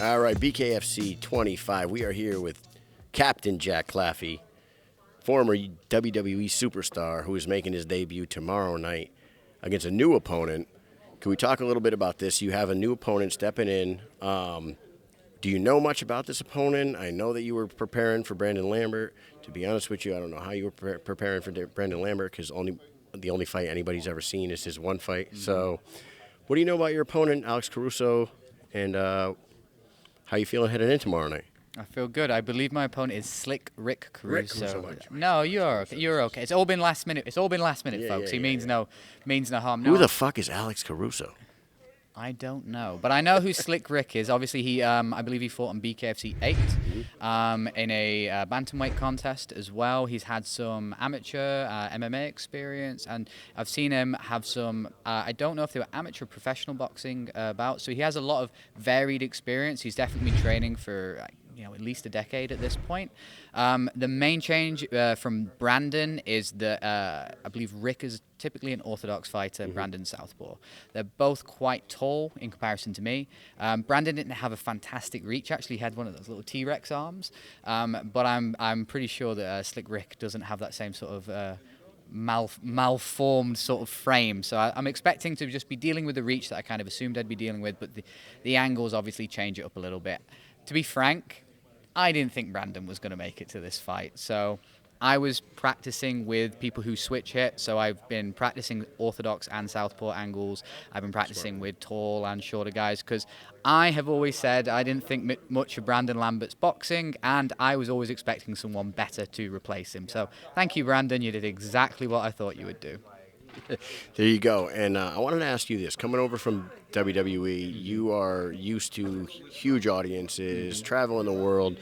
All right, BKFC 25. We are here with Captain Jack Claffey, former WWE Superstar, who is making his debut tomorrow night against a new opponent. Can we talk a little bit about this? You have a new opponent stepping in. Do you know much about this opponent? I know that you were preparing for Brandon Lambert. To be honest with you, I don't know how you were preparing for Brandon Lambert because the only fight anybody's ever seen is his one fight. Mm-hmm. So what do you know about your opponent, Alex Caruso, and how you feeling heading in tomorrow night? I feel good. I believe my opponent is Slick Rick Caruso. Rick. No, you're okay. You're okay. It's all been last minute. Folks. He means no harm. Who the fuck is Alex Caruso? I don't know, but I know who Slick Rick is. Obviously, he I believe he fought on BKFC 8 in a bantamweight contest as well. He's had some amateur MMA experience, and I've seen him have some. I don't know if they were amateur professional boxing bouts. So he has a lot of varied experience. He's definitely been training for at least a decade at this point. The main change from Brandon is that I believe Rick is typically an orthodox fighter, Brandon southpaw. They're both quite tall in comparison to me. Brandon didn't have a fantastic reach. Actually, he had one of those little T-Rex arms. But I'm pretty sure that Slick Rick doesn't have that same sort of malformed sort of frame. So I'm expecting to just be dealing with the reach that I kind of assumed I'd be dealing with, but the angles obviously change it up a little bit. To be frank, I didn't think Brandon was going to make it to this fight. So I was practicing with people who switch hit. So I've been practicing orthodox and southpaw angles. I've been practicing with tall and shorter guys because I have always said I didn't think much of Brandon Lambert's boxing, and I was always expecting someone better to replace him. So thank you, Brandon. You did exactly what I thought you would do. There you go. And I wanted to ask you this. Coming over from WWE, you are used to huge audiences, traveling the world.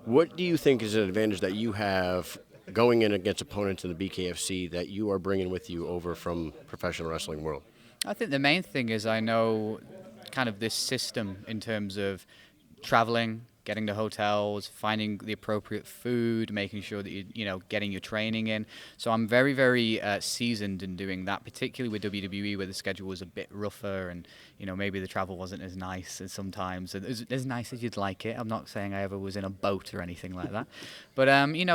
What do you think is an advantage that you have going in against opponents in the BKFC that you are bringing with you over from professional wrestling world? I think the main thing is I know kind of this system in terms of traveling, getting to hotels, finding the appropriate food, making sure that you're getting your training in. So I'm very, very seasoned in doing that, particularly with WWE, where the schedule was a bit rougher and maybe the travel wasn't as nice as sometimes, as nice as you'd like it. I'm not saying I ever was in a boat or anything like that, but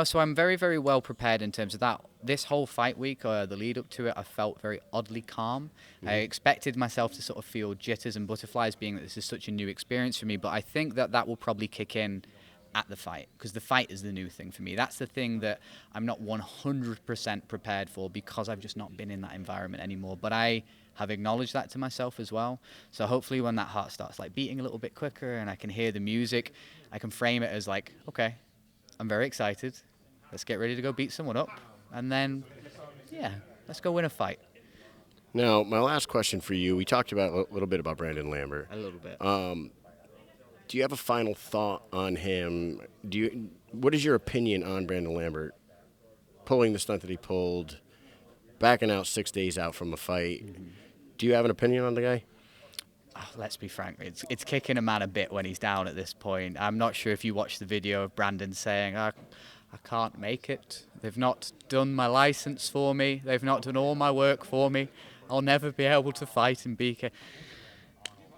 so I'm very, very well prepared in terms of that. This whole fight week, the lead up to it, I felt very oddly calm. I expected myself to sort of feel jitters and butterflies, being that this is such a new experience for me, but I think that will probably kick in at the fight, because the fight is the new thing for me. That's the thing that I'm not 100% prepared for, because I've just not been in that environment anymore. But I have acknowledged that to myself as well. So hopefully when that heart starts beating a little bit quicker and I can hear the music, I can frame it as okay, I'm very excited. Let's get ready to go beat someone up. And then, let's go win a fight. Now, my last question for you, we talked about a little bit about Brandon Lambert. A little bit. Do you have a final thought on him? What is your opinion on Brandon Lambert pulling the stunt that he pulled, backing out 6 days out from a fight? Mm-hmm. Do you have an opinion on the guy? Oh, let's be frank, it's kicking a man a bit when he's down at this point. I'm not sure if you watched the video of Brandon saying, I can't make it. They've not done my license for me. They've not done all my work for me. I'll never be able to fight in BK.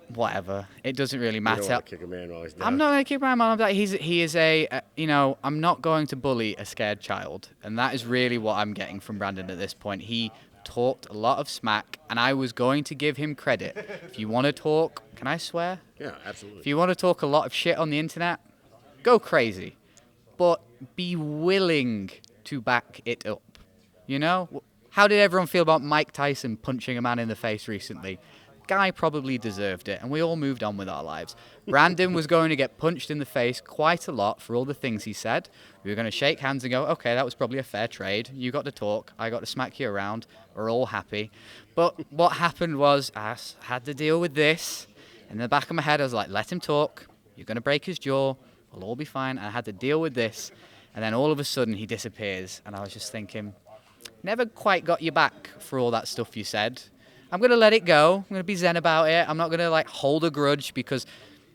Whatever. It doesn't really matter. You don't want to kick a man while he's down. I'm not going to kick my man. He is I'm not going to bully a scared child. And that is really what I'm getting from Brandon at this point. He talked a lot of smack, and I was going to give him credit. If you want to talk, can I swear? Yeah, absolutely. If you want to talk a lot of shit on the internet, go crazy. But be willing to back it up. How did everyone feel about Mike Tyson punching a man in the face recently? Guy probably deserved it, and we all moved on with our lives. Brandon was going to get punched in the face quite a lot for all the things he said. We were going to shake hands and go, okay, that was probably a fair trade. You got to talk. I got to smack you around. We're all happy. But what happened was I had to deal with this. In the back of my head, I was like, let him talk. You're going to break his jaw. We'll all be fine. And I had to deal with this. And then all of a sudden, he disappears. And I was just thinking, never quite got you back for all that stuff you said. I'm going to let it go. I'm going to be zen about it. I'm not going to hold a grudge because,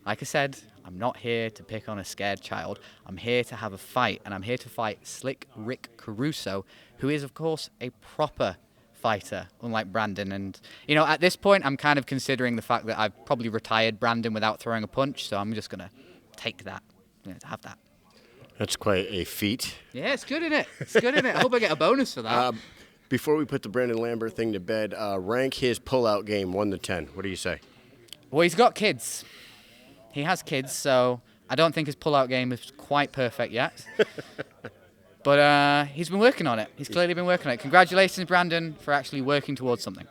like I said, I'm not here to pick on a scared child. I'm here to have a fight, and I'm here to fight Slick Rick Caruso, who is, of course, a proper fighter, unlike Brandon. And, you know, at this point, I'm kind of considering the fact that I've probably retired Brandon without throwing a punch, so I'm just going to take that, have that. That's quite a feat. Yeah, it's good, isn't it? It's good, isn't it? I hope I get a bonus for that. Before we put the Brandon Lambert thing to bed, rank his pull-out game 1 to 10. What do you say? Well, he's got kids. He has kids, so I don't think his pull-out game is quite perfect yet. But he's been working on it. He's clearly been working on it. Congratulations, Brandon, for actually working towards something.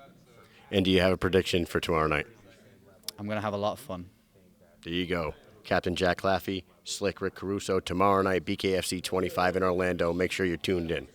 And do you have a prediction for tomorrow night? I'm going to have a lot of fun. There you go. Captain Jack Claffey, Slick Rick Caruso. Tomorrow night, BKFC 25 in Orlando. Make sure you're tuned in.